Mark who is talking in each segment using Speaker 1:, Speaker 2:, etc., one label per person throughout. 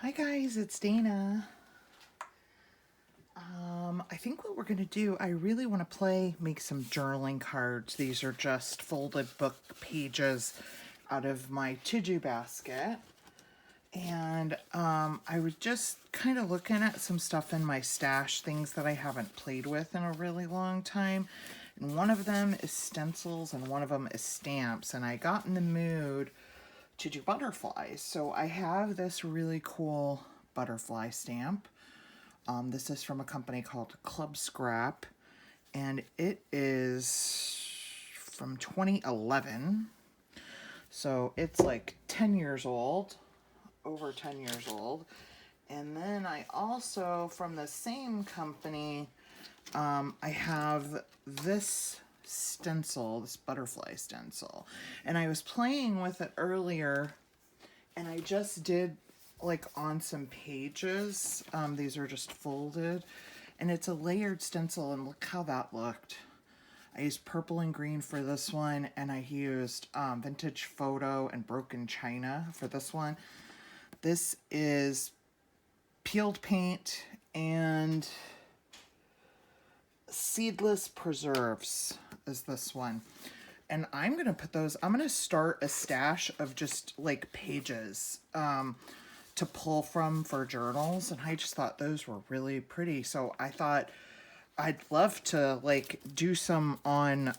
Speaker 1: Hi guys, it's Dana. I think what we're going to do, I really want to make some journaling cards. These are just folded book pages out of my to-do basket. And I was just kind of looking at some stuff in my stash, things that I haven't played with in a really long time. And one of them is stencils and one of them is stamps. And I got in the mood to do butterflies. So I have this really cool butterfly stamp. This is from a company called Club Scrap, and it is from 2011. So it's like 10 years old, over 10 years old. And then I also, from the same company, I have this stencil, this butterfly stencil. And I was playing with it earlier, and I just did like on some pages. These are just folded, and it's a layered stencil, and look how that looked. I used purple and green for this one, and I used vintage photo and broken china for this one. This is peeled paint and seedless preserves is this one. And I'm gonna put those, I'm gonna start a stash of just like pages to pull from for journals, and I just thought those were really pretty. So I thought I'd love to like do some on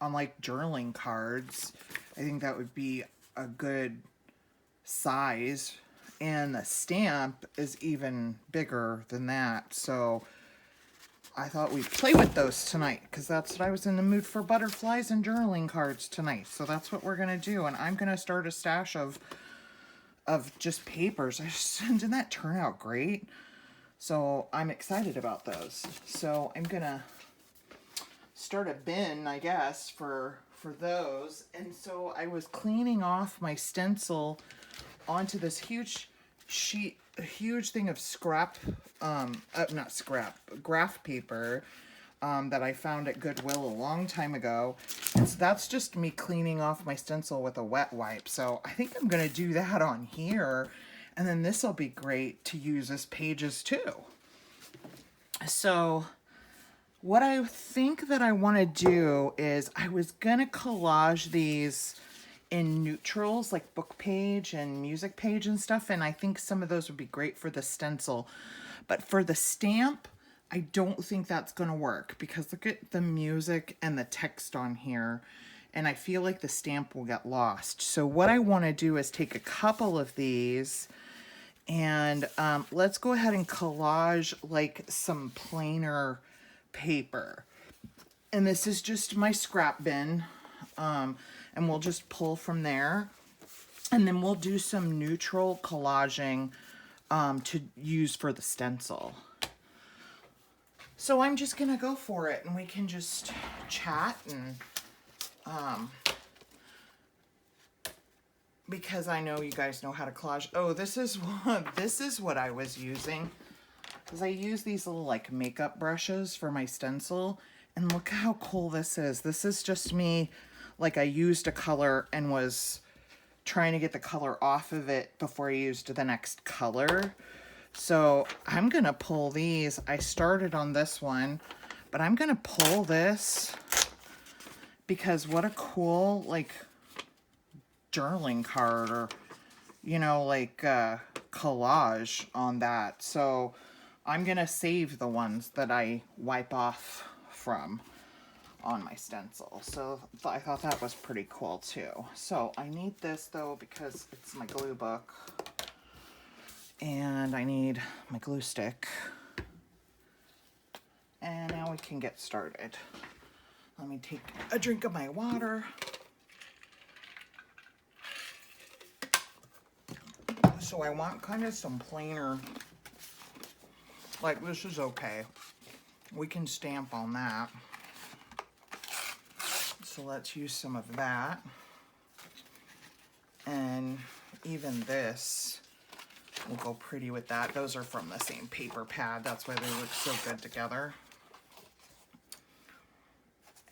Speaker 1: like journaling cards. I think that would be a good size, and the stamp is even bigger than that. So I thought we'd play with those tonight because that's what I was in the mood for, butterflies and journaling cards tonight. So that's what we're gonna do, and I'm gonna start a stash of just papers. Didn't that turn out great? So I'm excited about those. So I'm gonna start a bin, I guess, for those. And so I was cleaning off my stencil onto this huge sheet, a huge thing of graph paper that I found at Goodwill a long time ago. And so that's just me cleaning off my stencil with a wet wipe. So I think I'm going to do that on here. And then this will be great to use as pages too. So what I think that I want to do is I was going to collage these in neutrals, like book page and music page and stuff. And I think some of those would be great for the stencil. But for the stamp, I don't think that's going to work because look at the music and the text on here, and I feel like the stamp will get lost. So what I want to do is take a couple of these and let's go ahead and collage like some plainer paper. And this is just my scrap bin, and we'll just pull from there. And then we'll do some neutral collaging to use for the stencil. So I'm just gonna go for it, and we can just chat and because I know you guys know how to collage. Oh, this is what I was using, because I use these little like makeup brushes for my stencil, and look how cool this is. This is just me, like I used a color and was trying to get the color off of it before I used the next color. So I'm gonna pull these. I started on this one, but I'm gonna pull this because what a cool like journaling card, or you know, like collage on that. So I'm gonna save the ones that I wipe off from on my stencil. So I thought that was pretty cool too. So I need this though because it's my glue book. And I need my glue stick. And now we can get started. Let me take a drink of my water. So I want kind of some plainer, like this is okay. We can stamp on that. So let's use some of that. And even this will go pretty with that. Those are from the same paper pad. That's why they look so good together.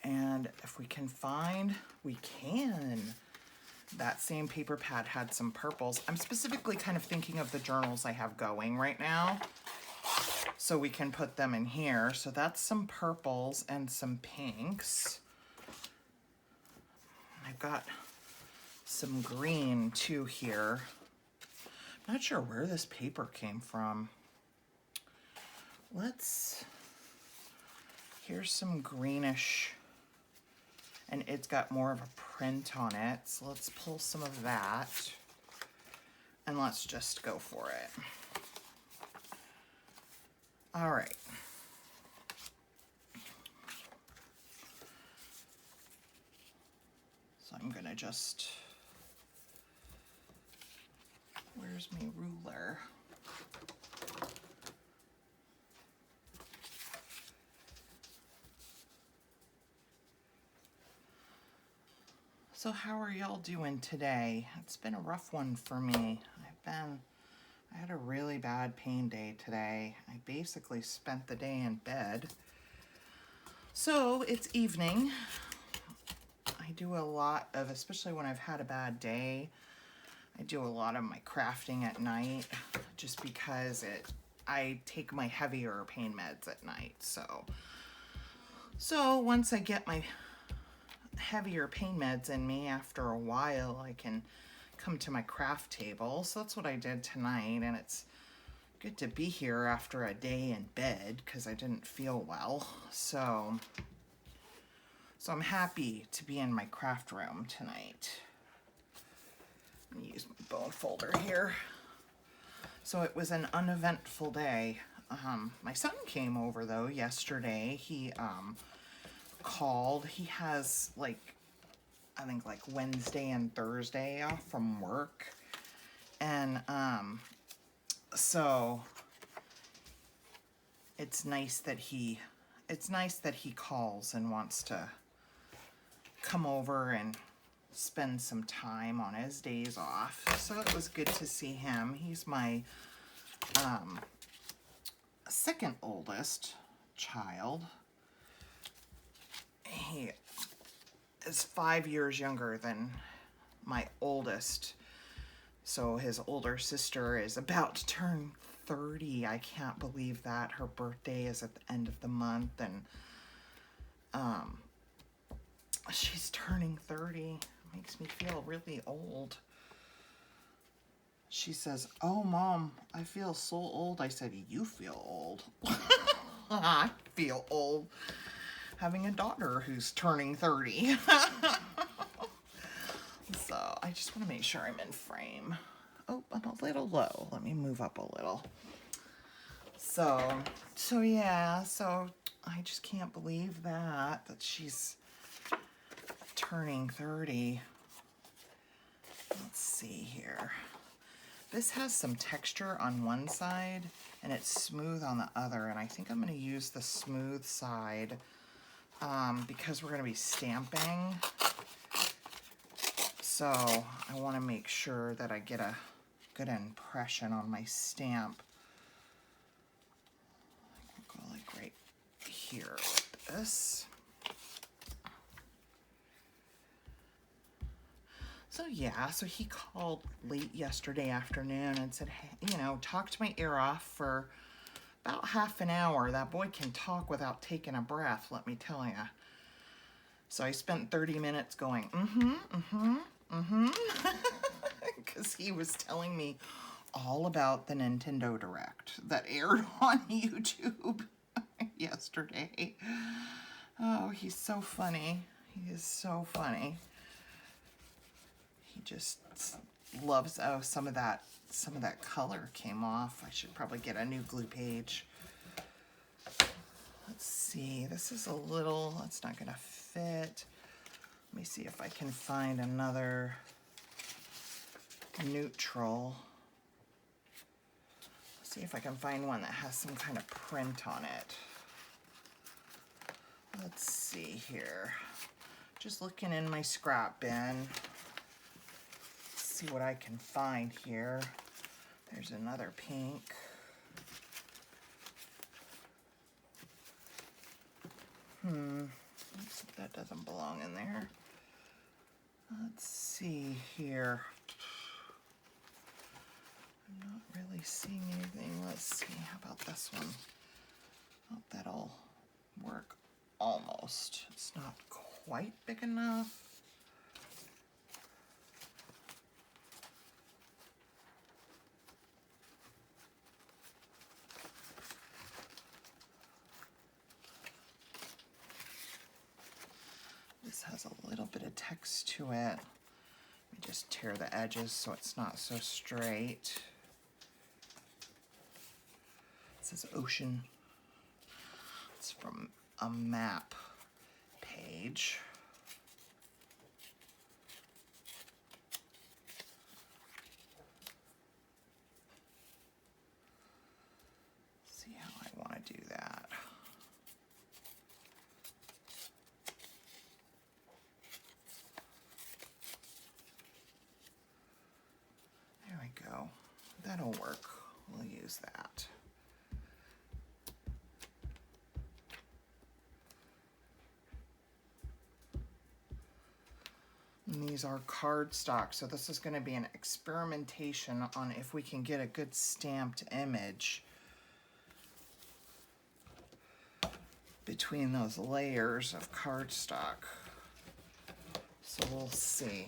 Speaker 1: And if we can find, we can. That same paper pad had some purples. I'm specifically kind of thinking of the journals I have going right now, so we can put them in here. So that's some purples and some pinks. I've got some green too here. I'm not sure where this paper came from. Here's some greenish, and it's got more of a print on it. So let's pull some of that and let's just go for it. All right. So I'm gonna just, where's my ruler? So how are y'all doing today? It's been a rough one for me. I had a really bad pain day today. I basically spent the day in bed. So it's evening. I do a lot of, especially when I've had a bad day, I do a lot of my crafting at night just because I take my heavier pain meds at night. So once I get my heavier pain meds in me, after a while I can come to my craft table. So that's what I did tonight, and it's good to be here after a day in bed because I didn't feel well. So I'm happy to be in my craft room tonight. I'm gonna use my bone folder here. So it was an uneventful day. My son came over though yesterday. He called. He has I think Wednesday and Thursday off from work, and so it's nice that he calls and wants to come over and spend some time on his days off. So it was good to see him. He's my second oldest child. He is 5 years younger than my oldest. So his older sister is about to turn 30. I can't believe that. Her birthday is at the end of the month, and she's turning 30. It makes me feel really old. She says, "Oh, Mom, I feel so old." I said, "You feel old." I feel old having a daughter who's turning 30. So I just want to make sure I'm in frame. Oh, I'm a little low. Let me move up a little. So yeah, so I just can't believe that she's turning 30. Let's see here. This has some texture on one side and it's smooth on the other, and I think I'm going to use the smooth side because we're going to be stamping. So I want to make sure that I get a good impression on my stamp. I'll go right here with this. So yeah, so he called late yesterday afternoon and said, "Hey, talked my ear off for about half an hour. That boy can talk without taking a breath, let me tell you." So I spent 30 minutes going, because he was telling me all about the Nintendo Direct that aired on YouTube yesterday. Oh, he's so funny. He is so funny. He just loves, oh, some of that color came off. I should probably get a new glue page. Let's see, this is a little, it's not gonna fit. Let me see if I can find another neutral. Let's see if I can find one that has some kind of print on it. Let's see here. Just looking in my scrap bin. See what I can find here. There's another pink. That doesn't belong in there. Let's see here. I'm not really seeing anything. Let's see, how about this one? Oh, that'll work almost. It's not quite big enough. This has a little bit of text to it. Let me just tear the edges so it's not so straight. It says ocean. It's from a map page. See how I want to do that. There we go. That'll work. We'll use that. And these are cardstock, so this is going to be an experimentation on if we can get a good stamped image between those layers of cardstock. So we'll see.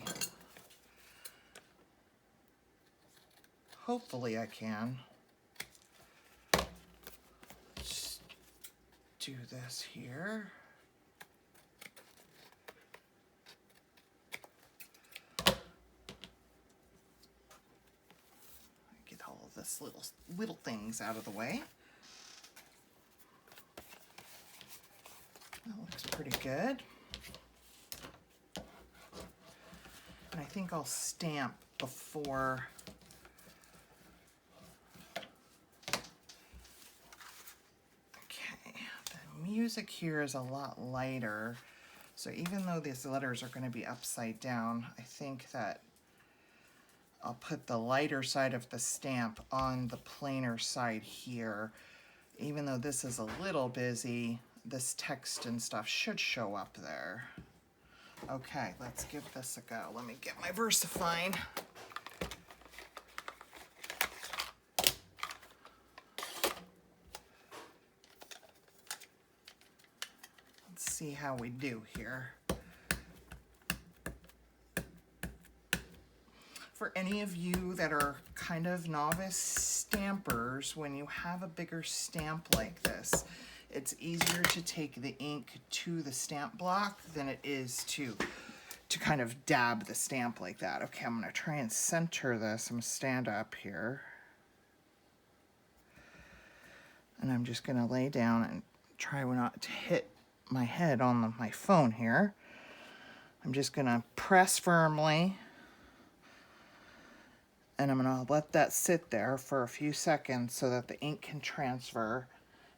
Speaker 1: Hopefully I can. Just do this here. Get all of this little things out of the way. That looks pretty good. And I think I'll stamp before the music here is a lot lighter, so even though these letters are going to be upside down, I think that I'll put the lighter side of the stamp on the plainer side here. Even though this is a little busy, this text and stuff should show up there. Okay, let's give this a go. Let me get my VersaFine. Let's see how we do here. For any of you that are kind of novice stampers, when you have a bigger stamp like this, it's easier to take the ink to the stamp block than it is to kind of dab the stamp like that. Okay, I'm going to try and center this. I'm going to stand up here. And I'm just going to lay down and try not to hit my head on my phone here. I'm just going to press firmly. And I'm going to let that sit there for a few seconds so that the ink can transfer.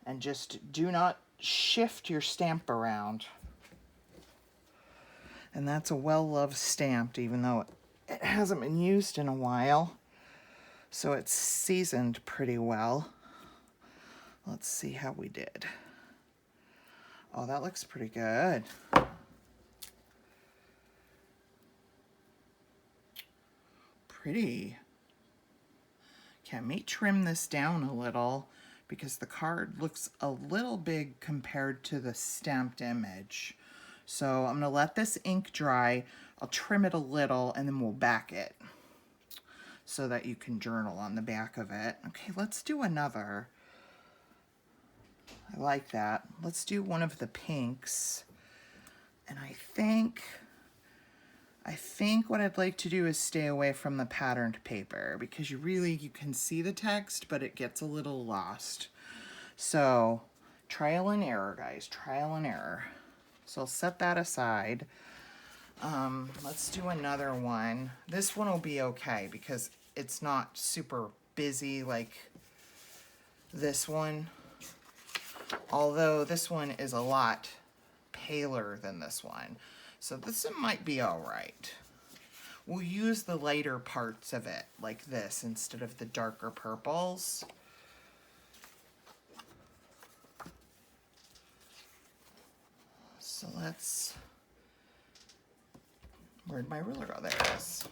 Speaker 1: And just do not shift your stamp around. And that's a well-loved stamp, even though it hasn't been used in a while. So it's seasoned pretty well. Let's see how we did. Oh, that looks pretty good. Pretty. Okay, I may trim this down a little because the card looks a little big compared to the stamped image. So I'm gonna let this ink dry. I'll trim it a little and then we'll back it so that you can journal on the back of it. Okay, let's do another. I like that. Let's do one of the pinks. And I think what I'd like to do is stay away from the patterned paper because you can see the text, but it gets a little lost. So trial and error, guys, trial and error. So I'll set that aside. Let's do another one. This one will be okay because it's not super busy like this one. Although this one is a lot paler than this one. So this one might be all right. We'll use the lighter parts of it like this instead of the darker purples. So Where'd my ruler go? There it is.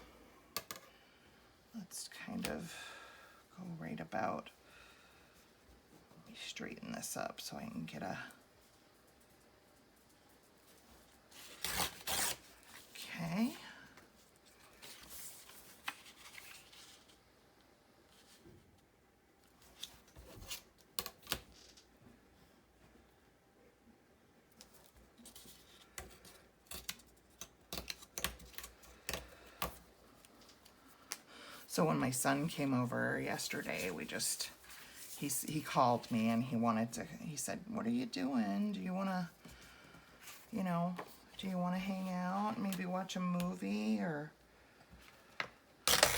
Speaker 1: Let's kind of go right about. Let me straighten this up so I can get a. Okay. So when my son came over yesterday, he called me and he said, "What are you doing? Do you want to, do you want to hang out, maybe watch a movie?" Or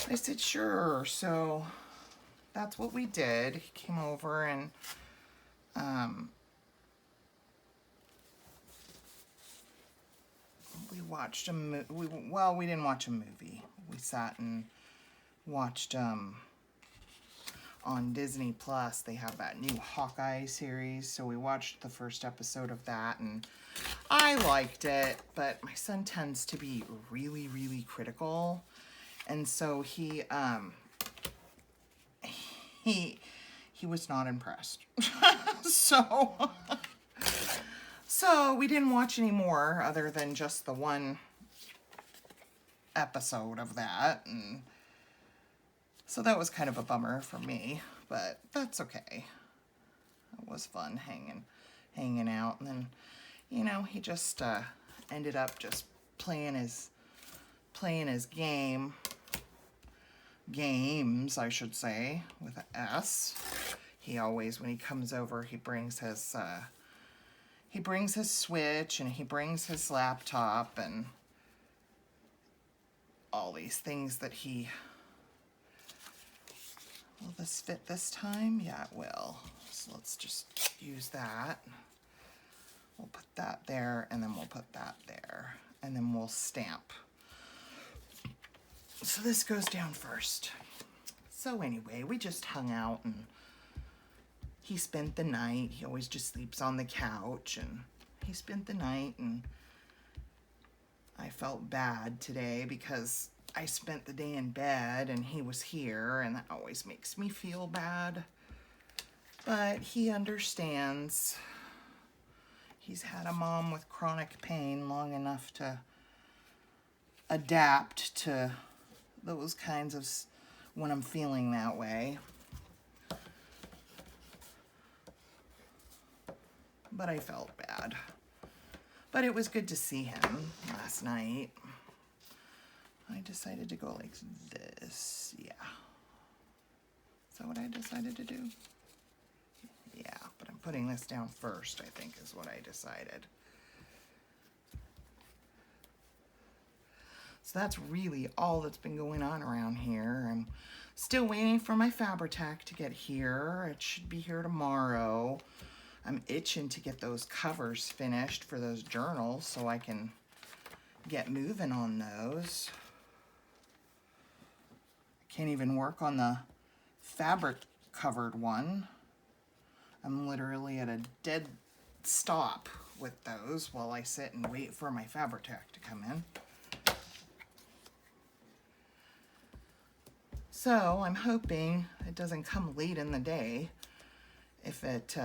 Speaker 1: I said, "Sure." So that's what we did. He came over and we watched a movie. Well, we didn't watch a movie. We sat and watched on Disney Plus. They have that new Hawkeye series, so we watched the first episode of that, and I liked it, but my son tends to be really, really critical, and so he was not impressed. So we didn't watch any more other than just the one episode of that, and so that was kind of a bummer for me, but that's okay. It was fun hanging out, and then, he just ended up just playing his games, I should say, with an S. He always, when he comes over, he brings his Switch, and he brings his laptop, and all these things that he. Will this fit this time? Yeah, it will. So let's just use that. We'll put that there, and then we'll put that there, and then we'll stamp. So this goes down first. So anyway, we just hung out, and he spent the night. He always just sleeps on the couch, and he spent the night, and I felt bad today because I spent the day in bed and he was here, and that always makes me feel bad. But he understands. He's had a mom with chronic pain long enough to adapt to those kinds of when I'm feeling that way. But I felt bad. But it was good to see him last night. I decided to go like this. Yeah. Is that what I decided to do? Yeah, but I'm putting this down first, I think, is what I decided. So that's really all that's been going on around here. I'm still waiting for my Fabri-Tac to get here. It should be here tomorrow. I'm itching to get those covers finished for those journals so I can get moving on those. I can't even work on the fabric covered one. I'm literally at a dead stop with those while I sit and wait for my Fabri-Tac to come in. So I'm hoping it doesn't come late in the day. If it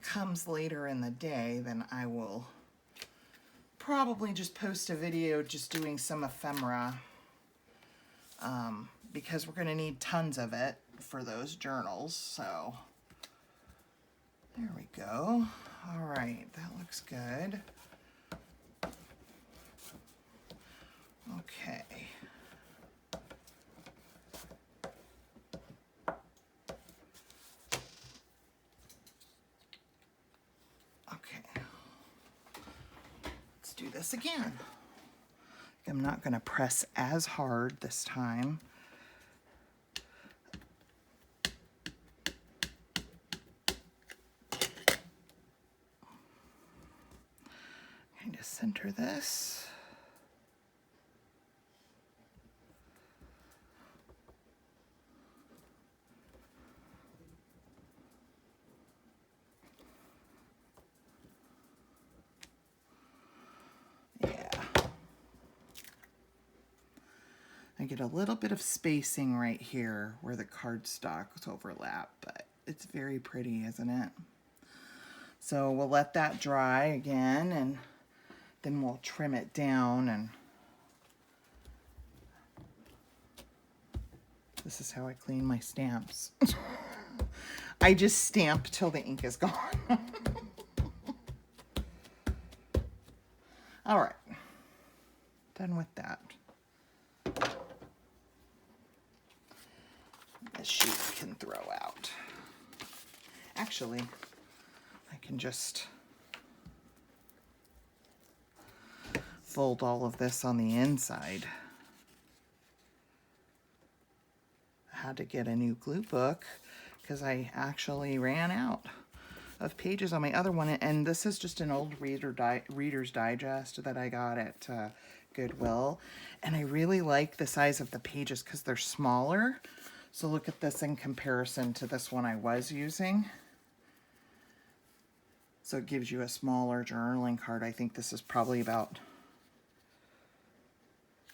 Speaker 1: comes later in the day, then I will probably just post a video just doing some ephemera, because we're going to need tons of it for those journals. So there we go. All right, that looks good. Okay. Do this again. I'm not going to press as hard this time. Kind of center this. I get a little bit of spacing right here where the cardstocks overlap, but it's very pretty, isn't it? So we'll let that dry again, and then we'll trim it down. And this is how I clean my stamps. I just stamp till the ink is gone. All right, done with that. This sheet can throw out. Actually, I can just fold all of this on the inside. I had to get a new glue book because I actually ran out of pages on my other one, and this is just an old Reader's Digest that I got at Goodwill, and I really like the size of the pages because they're smaller. So look at this in comparison to this one I was using. So it gives you a smaller journaling card. I think this is probably about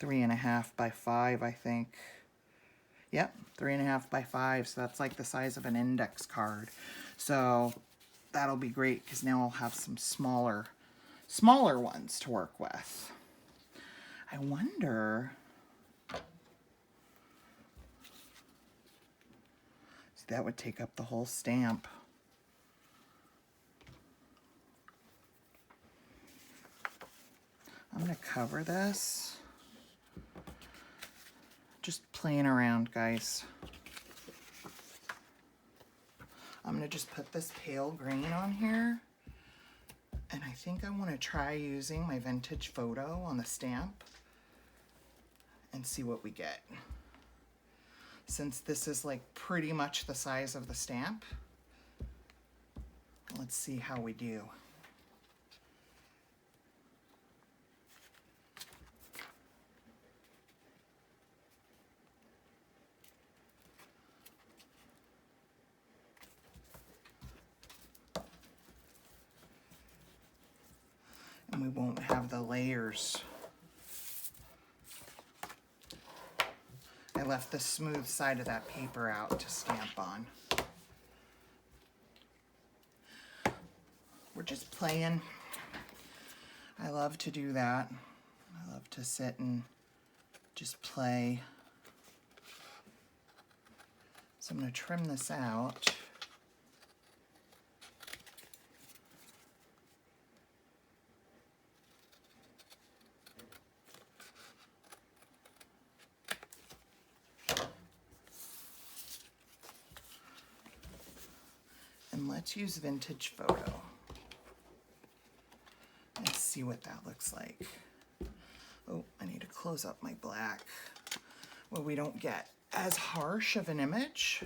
Speaker 1: 3.5 by 5, I think. Yep, 3.5 by 5, so that's like the size of an index card. So that'll be great because now I'll have some smaller ones to work with. I wonder, see, that would take up the whole stamp. I'm gonna cover this. Just playing around, guys. I'm gonna just put this pale green on here, and I think I want to try using my vintage photo on the stamp and see what we get. Since this is like pretty much the size of the stamp, let's see how we do. And we won't have the layers. I left the smooth side of that paper out to stamp on. We're just playing. I love to do that. I love to sit and just play. So I'm going to trim this out. And let's use vintage photo. Let's see what that looks like. Oh, I need to close up my black. Well, we don't get as harsh of an image.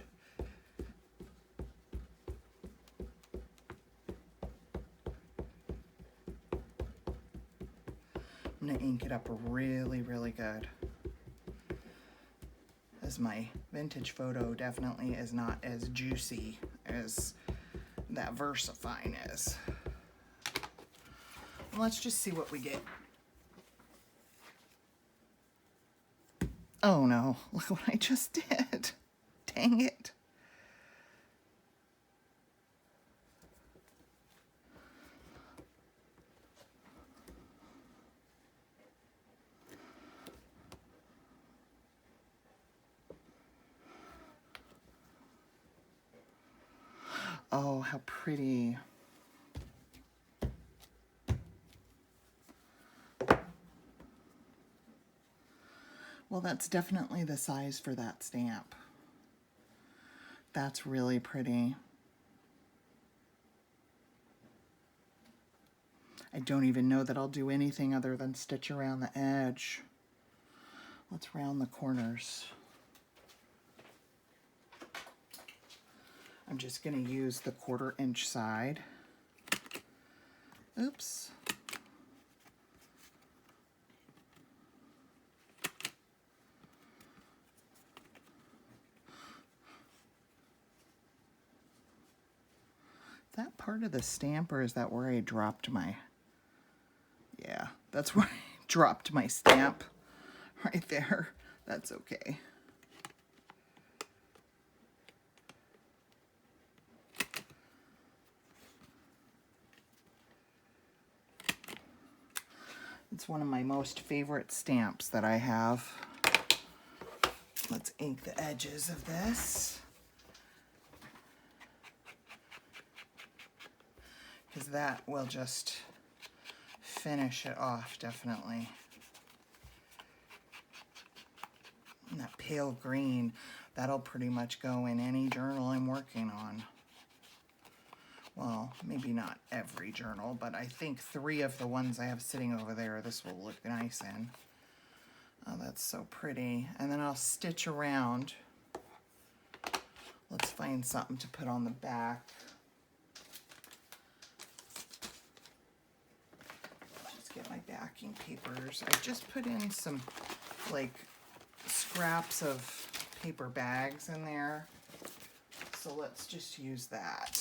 Speaker 1: I'm gonna ink it up really, really good, as my vintage photo definitely is not as juicy as that VersaFine is. Let's just see what we get. Oh no, look what I just did. Dang it. Oh, how pretty. Well, that's definitely the size for that stamp. That's really pretty. I don't even know that I'll do anything other than stitch around the edge. Let's round the corners. I'm just going to use the 1/4 inch side. Oops. That part of the stamp, or is that where I dropped my... Yeah, that's where I dropped my stamp right there. That's okay. It's one of my most favorite stamps that I have. Let's ink the edges of this, because that will just finish it off, definitely. And that pale green, that'll pretty much go in any journal I'm working on. Well, maybe not every journal, but I think 3 of the ones I have sitting over there, this will look nice in. Oh, that's so pretty. And then I'll stitch around. Let's find something to put on the back. Just get my backing papers. I just put in some like scraps of paper bags in there. So let's just use that.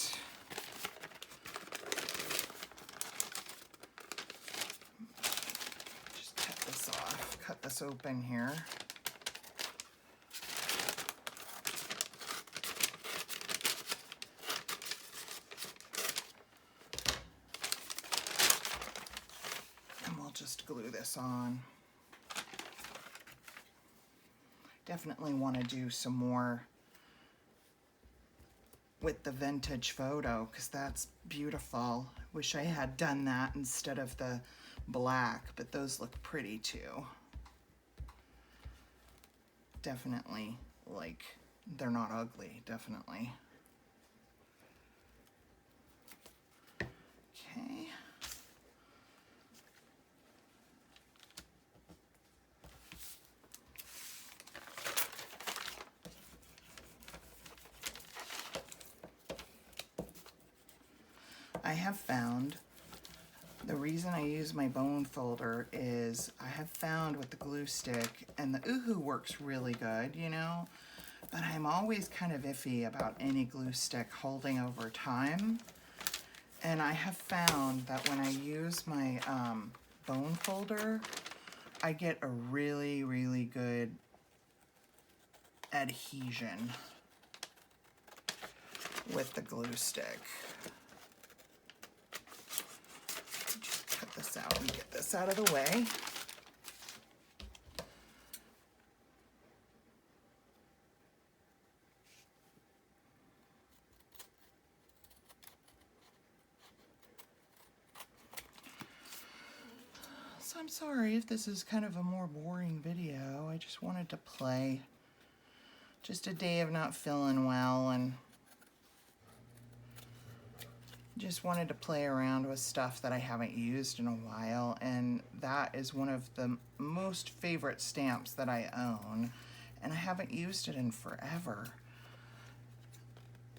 Speaker 1: Just cut this off, cut this open here. And we'll just glue this on. Definitely want to do some more with the vintage photo, because that's beautiful. Wish I had done that instead of the black, but those look pretty too. Definitely, like, they're not ugly, definitely. Okay. I have found the reason I use my bone folder is I have found with the glue stick, and the Uhu works really good, you know, but I'm always kind of iffy about any glue stick holding over time. And I have found that when I use my bone folder, I get a really, really good adhesion with the glue stick. This out and get this out of the way. So I'm sorry if this is kind of a more boring video. I just wanted to play. Just a day of not feeling well, and just wanted to play around with stuff that I haven't used in a while, and that is one of the most favorite stamps that I own, and I haven't used it in forever.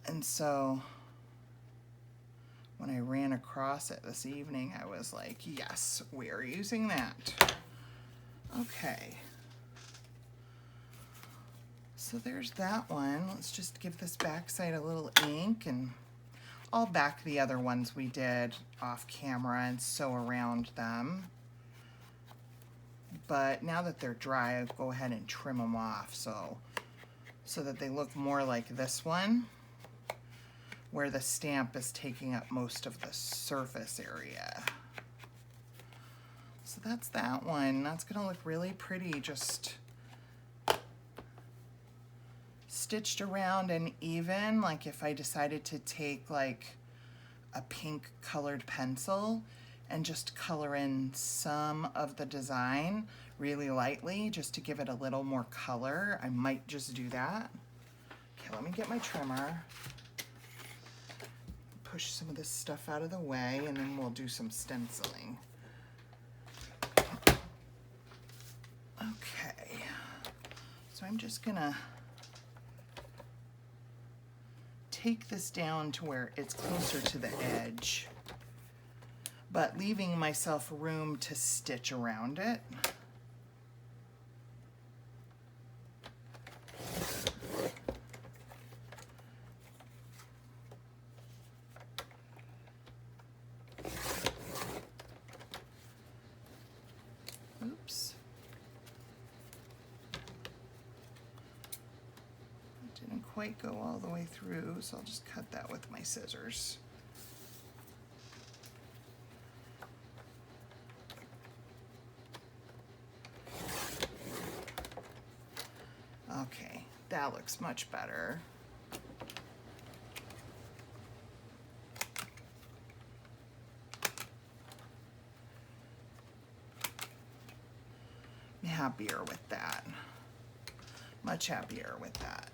Speaker 1: And so when I ran across it this evening, I was like, yes, we're using that. Okay. So there's that one. Let's just give this backside a little ink, and I'll back the other ones we did off camera and sew around them. But now that they're dry, I'll go ahead and trim them off so that they look more like this one, where the stamp is taking up most of the surface area. So that's that one. That's gonna look really pretty, just stitched around and even. Like if I decided to take like a pink colored pencil and just color in some of the design really lightly just to give it a little more color, I might just do that. Okay, let me get my trimmer, push some of this stuff out of the way, and then we'll do some stenciling. Okay, so I'm just gonna take this down to where it's closer to the edge, but leaving myself room to stitch around it. Oops. quite go all the way through, so I'll just cut that with my scissors. Okay, that looks much better. I'm happier with that. Much happier with that.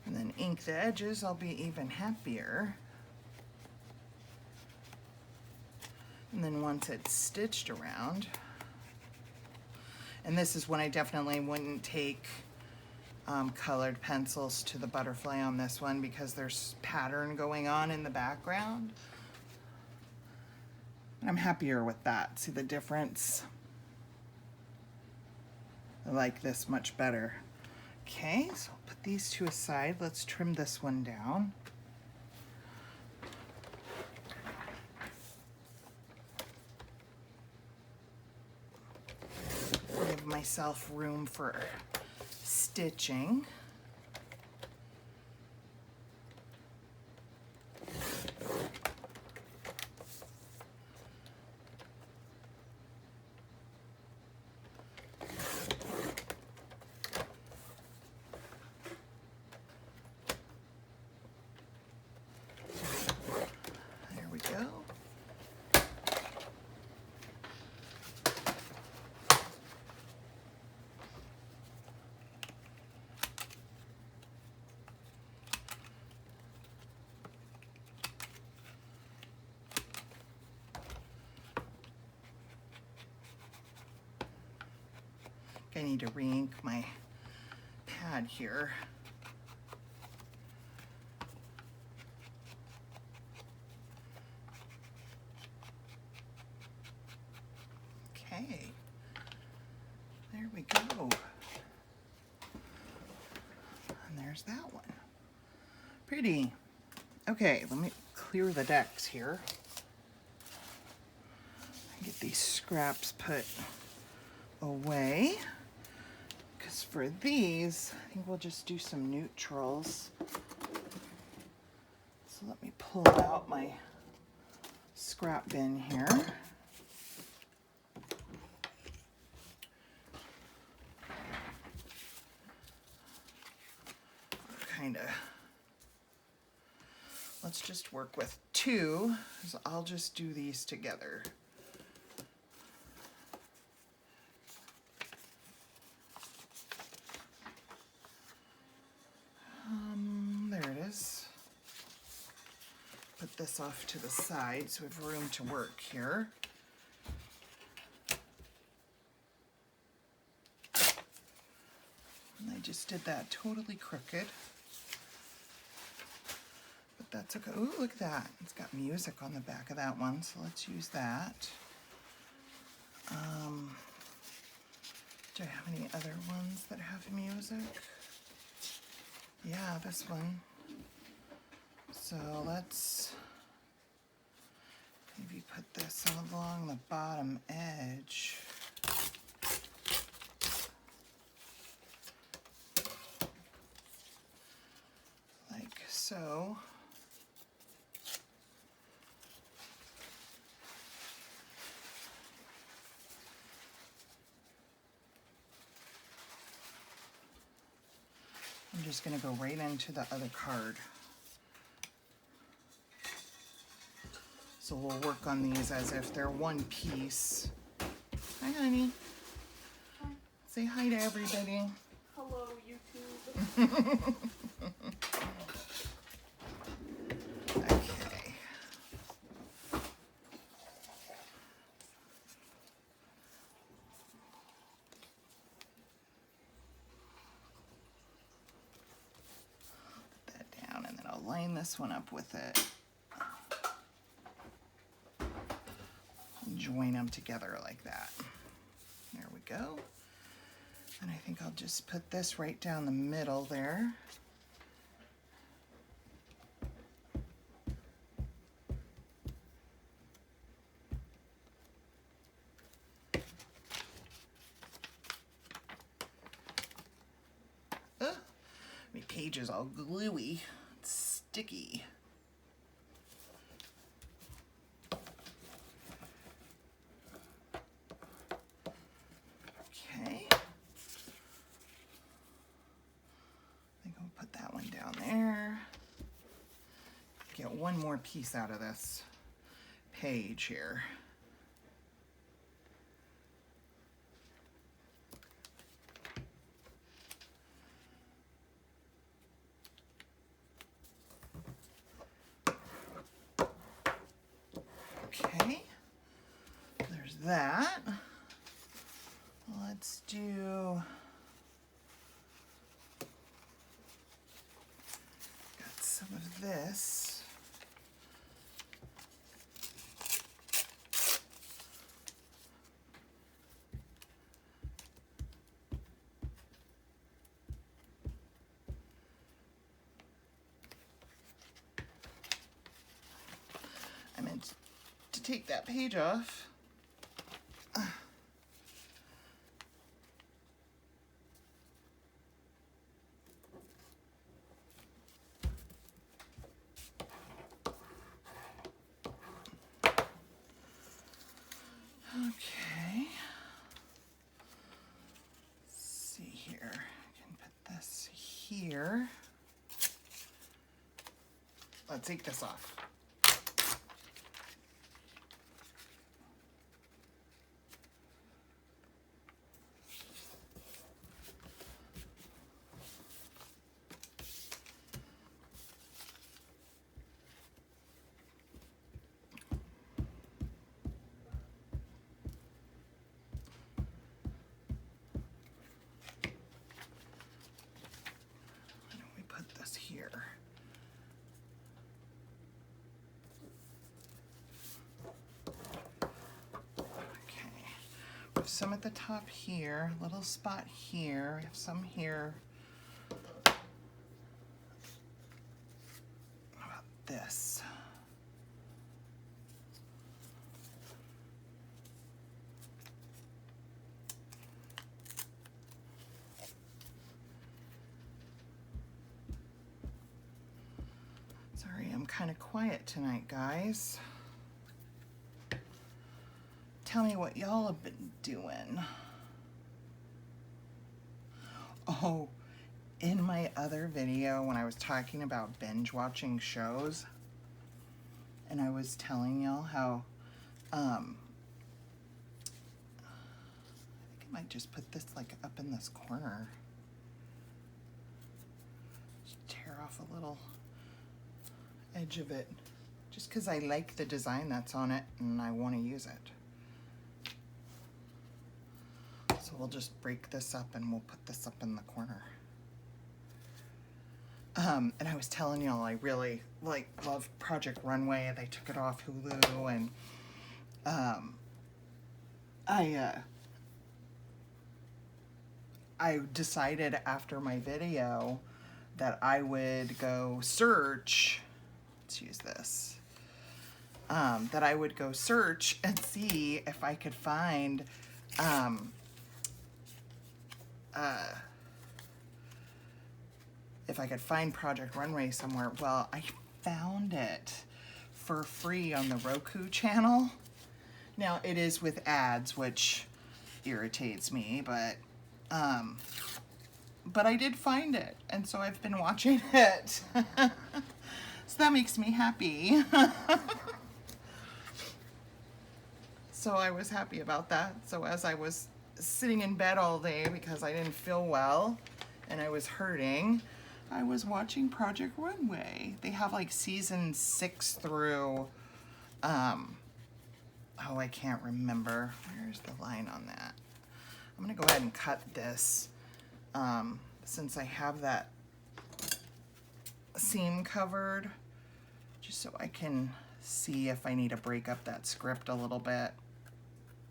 Speaker 1: And then ink the edges, I'll be even happier. And then once it's stitched around, and this is when I definitely wouldn't take colored pencils to the butterfly on this one because there's pattern going on in the background. And I'm happier with that. See the difference? I like this much better. Okay, so I'll put these two aside. Let's trim this one down. Give myself room for stitching. There we go. I need to re-ink my pad here. Okay, there we go. And there's that one. Pretty. Okay, let me clear the decks here. Get these scraps put away. Because for these, I think we'll just do some neutrals. So let me pull out my scrap bin here. Let's just work with two, because I'll just do these together. There it is. Put this off to the side so we have room to work here. And I just did that totally crooked. But that's okay. Ooh, look at that. It's got music on the back of that one, so let's use that. Do I have any other ones that have music? Yeah, this one. So let's maybe put this along the bottom edge. Like so. I'm just going to go right into the other card. So we'll work on these as if they're one piece. Hi, honey.
Speaker 2: Hi.
Speaker 1: Say hi to everybody.
Speaker 2: Hello, YouTube.
Speaker 1: Okay. Put that down and then I'll line this one up with it. Join them together like that. There we go. And I think I'll just put this right down the middle there. page is all gluey, it's sticky. Okay. I think I'll put that one down there. Get one more piece out of this page here. Okay, there's that. Let's do, got some of this. I meant to take that page off. Okay. Let's see here. I can put this here. Let's take this off. Here. Okay, we have some at the top here, little spot here, we have some here. How about this? Sorry, I'm kind of quiet tonight, guys. Tell me what y'all have been doing. Oh, in my other video when I was talking about binge watching shows, and I was telling y'all how, I think I might just put this like up in this corner. Just tear off a little edge of it, just because I like the design that's on it and I want to use it. So we'll just break this up and we'll put this up in the corner. And I was telling y'all I really love Project Runway. They took it off Hulu, and I decided after my video that I would go search. Let's use this. That I would go search and see if I could find Project Runway somewhere. Well, I found it for free on the Roku channel. Now it is with ads, which irritates me, but I did find it, and so I've been watching it. So that makes me happy. So I was happy about that. So as I was sitting in bed all day because I didn't feel well and I was hurting, I was watching Project Runway. They have like season 6 through, oh, I can't remember. Where's the line on that? I'm gonna go ahead and cut this since I have that seam covered, just so I can see if I need to break up that script a little bit,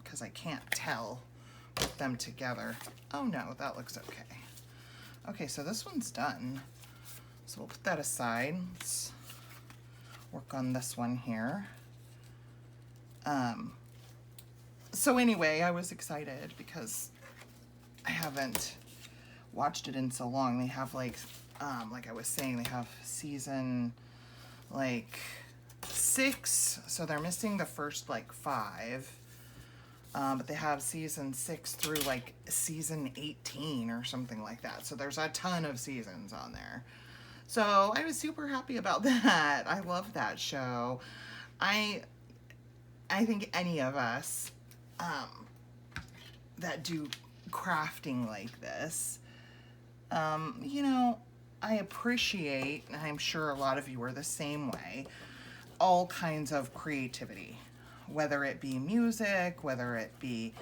Speaker 1: because I can't tell with them together. Oh no, that looks okay. Okay, so this one's done. So we'll put that aside. Let's work on this one here. So anyway, I was excited because I haven't watched it in so long. They have like like I was saying, they have season like 6, so they're missing the first like 5. But they have season 6 through like season 18 or something like that. So there's a ton of seasons on there. So I was super happy about that. I love that show. I think any of us that do crafting like this, you know, I appreciate, and I'm sure a lot of you are the same way, all kinds of creativity, whether it be music, whether it be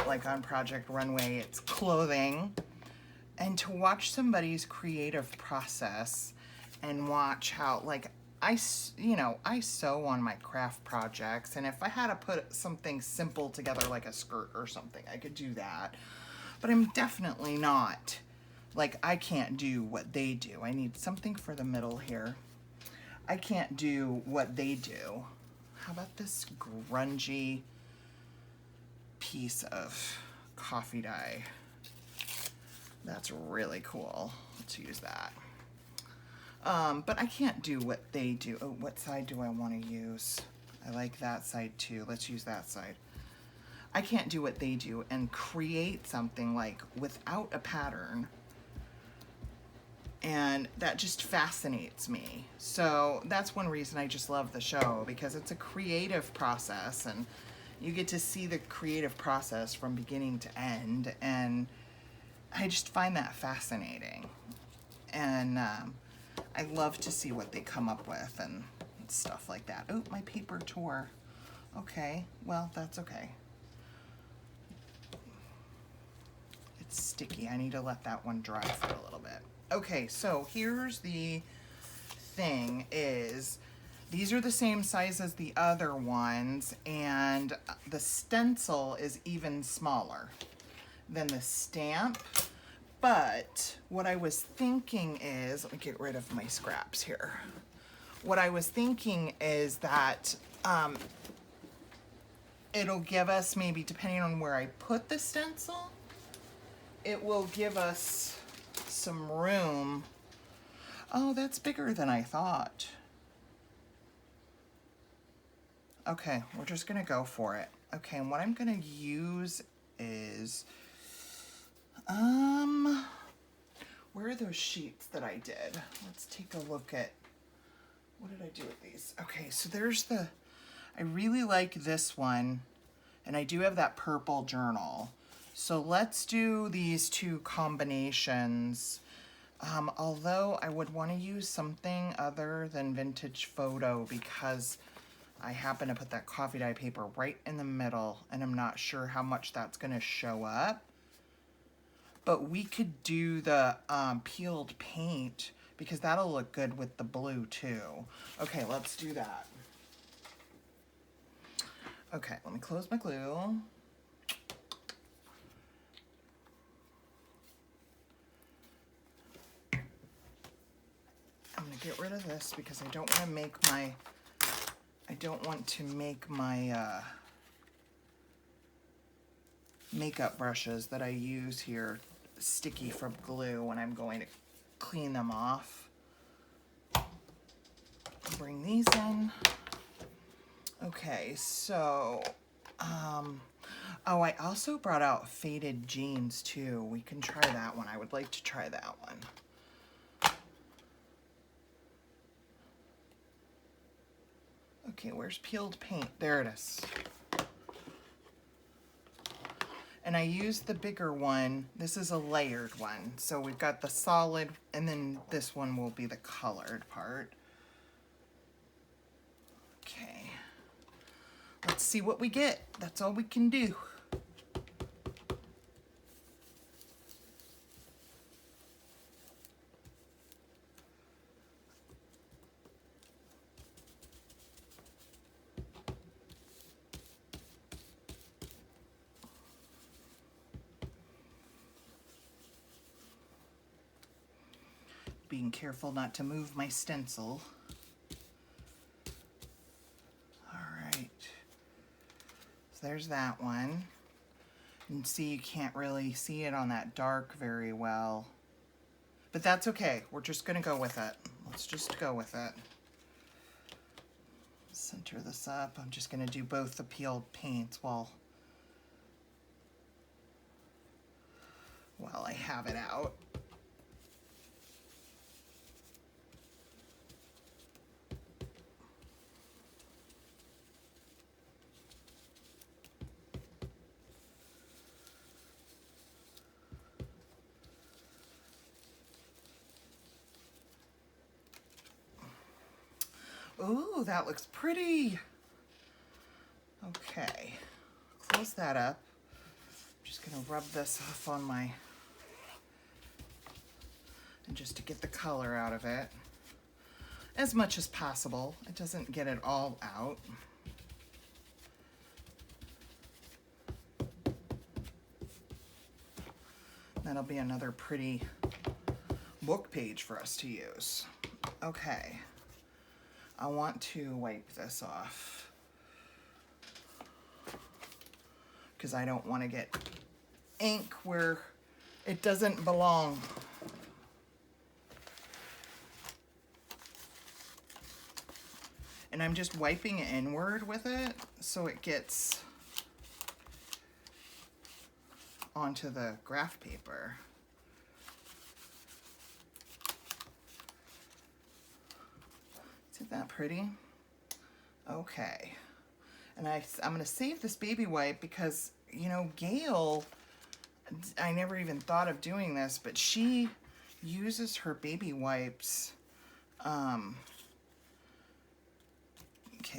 Speaker 1: like on Project Runway, it's clothing. And to watch somebody's creative process and watch how, like, I sew on my craft projects, and if I had to put something simple together like a skirt or something, I could do that. But I'm definitely not, like, I can't do what they do. I need something for the middle here. I can't do what they do. How about this grungy piece of coffee dye? That's really cool. Let's use that. But I can't do what they do. Oh, what side do I want to use? I like that side too. Let's use that side. I can't do what they do and create something like without a pattern. And that just fascinates me. So that's one reason I just love the show, because it's a creative process and you get to see the creative process from beginning to end. And I just find that fascinating. And I love to see what they come up with and stuff like that. Oh, my paper tore. Okay, well, that's okay. It's sticky. I need to let that one dry for a little bit. Okay, so here's the thing is, these are the same size as the other ones, and the stencil is even smaller than the stamp. But what I was thinking is, let me get rid of my scraps here. What I was thinking is that it'll give us, maybe depending on where I put the stencil, it will give us some room. Oh, that's bigger than I thought. Okay, we're just gonna go for it. Okay, and what I'm gonna use is, where are those sheets that I did? Let's take a look at, what did I do with these? Okay, so there's the, I really like this one, and I do have that purple journal. So let's do these two combinations. Although I would want to use something other than vintage photo, because I happen to put that coffee dye paper right in the middle, and I'm not sure how much that's going to show up. But we could do the peeled paint, because that'll look good with the blue too. Okay, let's do that. Okay, let me close my glue. I'm gonna get rid of this because I don't want to make my, makeup brushes that I use here sticky from glue when I'm going to clean them off. Bring these in. Okay, so, oh, I also brought out faded jeans too. We can try that one. I would like to try that one. Okay, where's peeled paint? There it is. And I used the bigger one. This is a layered one. So we've got the solid, and then this one will be the colored part. Okay. Let's see what we get. That's all we can do. Being careful not to move my stencil. All right. So there's that one. And see, you can't really see it on that dark very well. But that's okay. We're just going to go with it. Let's just go with it. Center this up. I'm just going to do both the peeled paints while I have it out. Ooh, that looks pretty. Okay, close that up. I'm just gonna rub this off on my, and just to get the color out of it as much as possible. It doesn't get it all out. That'll be another pretty book page for us to use. Okay. I want to wipe this off because I don't want to get ink where it doesn't belong. And I'm just wiping it inward with it so it gets onto the graph paper. Isn't that pretty? Okay. And I'm going to save this baby wipe because, you know, Gail, I never even thought of doing this, but she uses her baby wipes. Okay,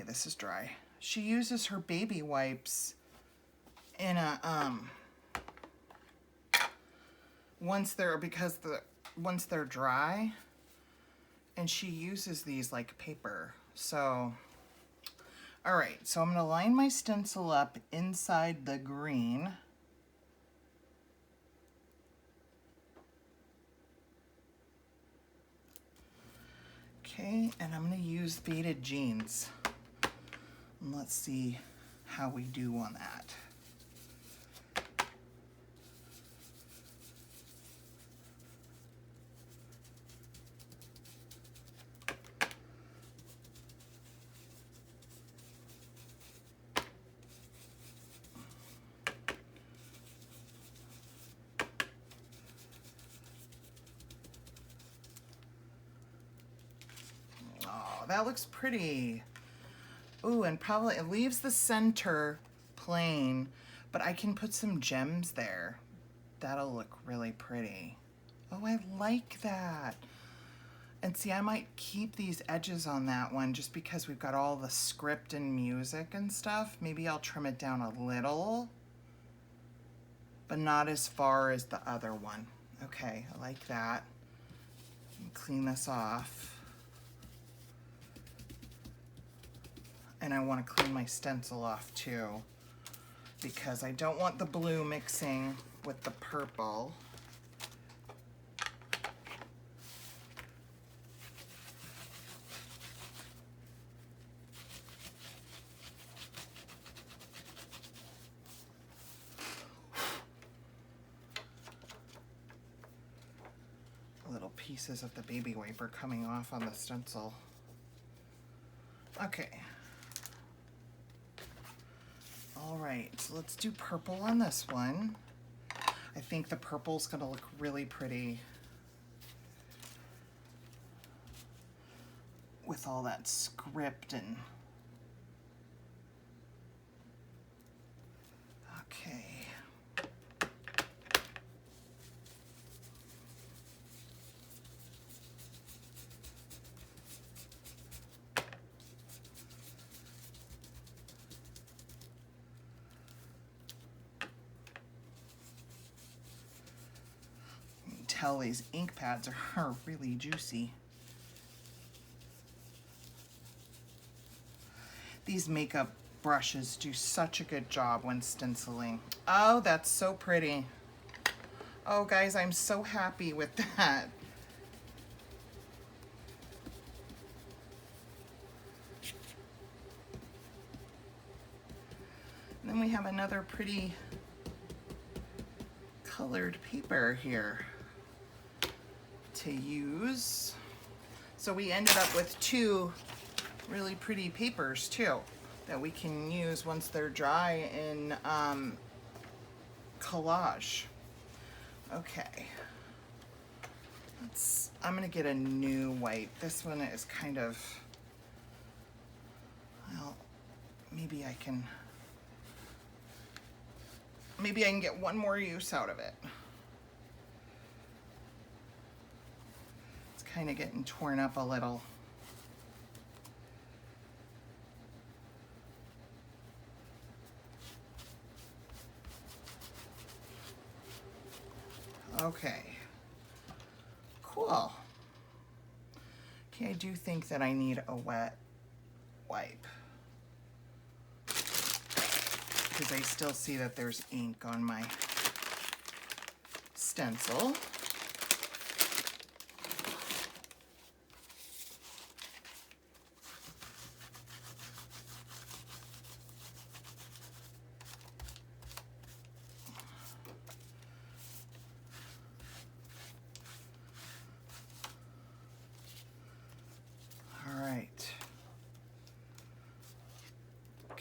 Speaker 1: this is dry. She uses her baby wipes in a, once they're dry, and she uses these like paper. So, all right, so I'm gonna line my stencil up inside the green. Okay, and I'm gonna use faded jeans. And let's see how we do on that. That looks pretty. Ooh, and probably it leaves the center plain, but I can put some gems there. That'll look really pretty. Oh, I like that. And see, I might keep these edges on that one just because we've got all the script and music and stuff. Maybe I'll trim it down a little, but not as far as the other one. Okay, I like that. Clean this off. And I want to clean my stencil off too, because I don't want the blue mixing with the purple. Little pieces of the baby wiper coming off on the stencil. Okay. All right, so let's do purple on this one. I think the purple's gonna look really pretty with all that script and... Okay. Tell these ink pads are really juicy. These makeup brushes do such a good job when stenciling. Oh, that's so pretty. Oh, guys, I'm so happy with that. And then we have another pretty colored paper here to use. So we ended up with two really pretty papers too that we can use once they're dry in collage. Okay. I'm gonna get a new white. This one is kind of, well, maybe I can get one more use out of it. It's kind of getting torn up a little. Okay, cool. Okay, I do think that I need a wet wipe because I still see that there's ink on my stencil.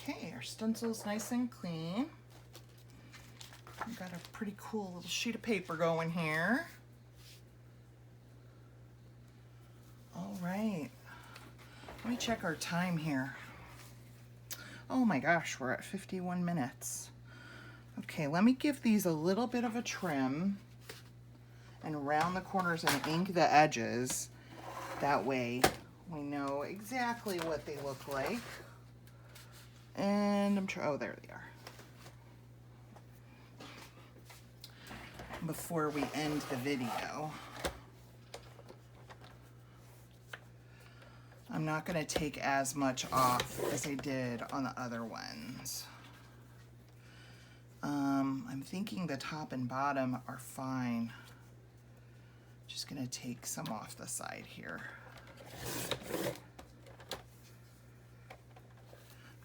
Speaker 1: Okay, our stencil's nice and clean. We've got a pretty cool little sheet of paper going here. All right, let me check our time here. Oh my gosh, we're at 51 minutes. Okay, let me give these a little bit of a trim and round the corners and ink the edges. That way we know exactly what they look like. And I'm trying, oh, there they are. Before we end the video, I'm not going to take as much off as I did on the other ones. I'm thinking the top and bottom are fine. Just going to take some off the side here.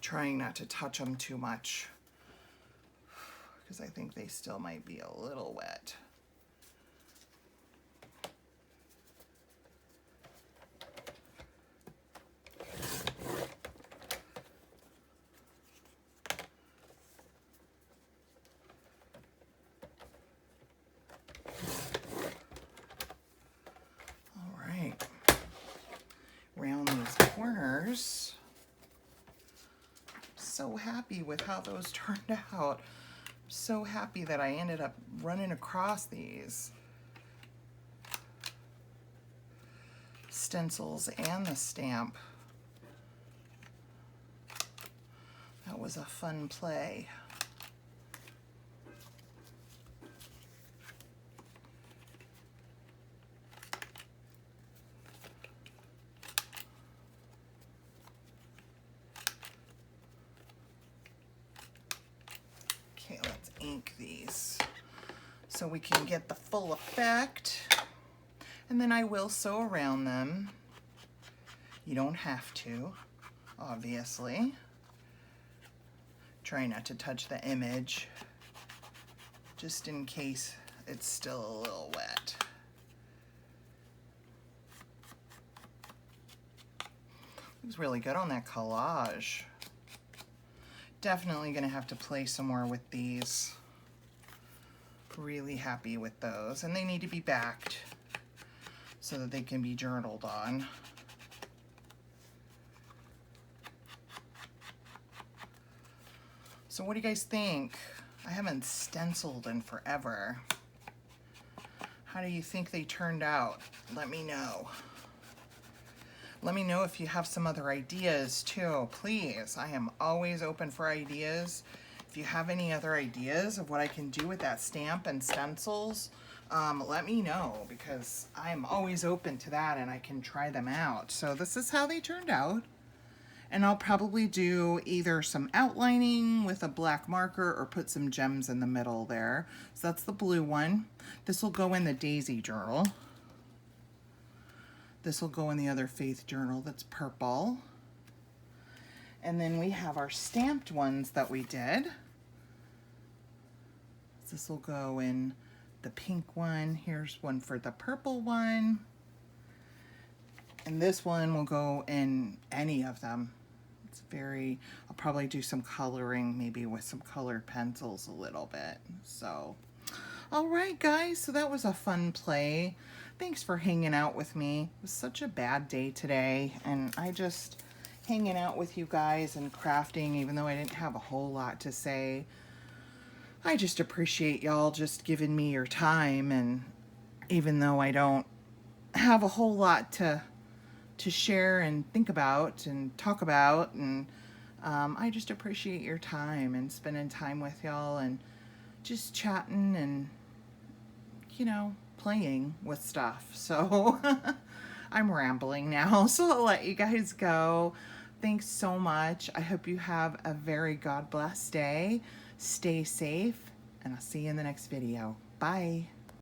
Speaker 1: Trying not to touch them too much because I think they still might be a little wet. All right, round these corners. So happy with how those turned out. So happy that I ended up running across these stencils and the stamp. That was a fun play. Okay, let's ink these so we can get the full effect. And then I will sew around them. You don't have to, obviously. Try not to touch the image, just in case it's still a little wet. Looks really good on that collage. Definitely gonna have to play some more with these. Really happy with those. And they need to be backed so that they can be journaled on. So what do you guys think? I haven't stenciled in forever. How do you think they turned out? Let me know. Let me know if you have some other ideas too, please. I am always open for ideas. If you have any other ideas of what I can do with that stamp and stencils, let me know, because I'm always open to that and I can try them out. So this is how they turned out. And I'll probably do either some outlining with a black marker or put some gems in the middle there. So that's the blue one. This will go in the Daisy journal. This will go in the other Faith journal that's purple. And then we have our stamped ones that we did. This will go in the pink one. Here's one for the purple one. And this one will go in any of them. It's very, I'll probably do some coloring, maybe with some colored pencils a little bit. So, all right, guys, so that was a fun play. Thanks for hanging out with me. It was such a bad day today, and I just hanging out with you guys and crafting, even though I didn't have a whole lot to say. I just appreciate y'all just giving me your time, and even though I don't have a whole lot to share and think about and talk about, and I just appreciate your time and spending time with y'all and just chatting and, you know, playing with stuff. So I'm rambling now, so I'll let you guys go. Thanks so much. I hope you have a very God bless day. Stay safe, and I'll see you in the next video. Bye.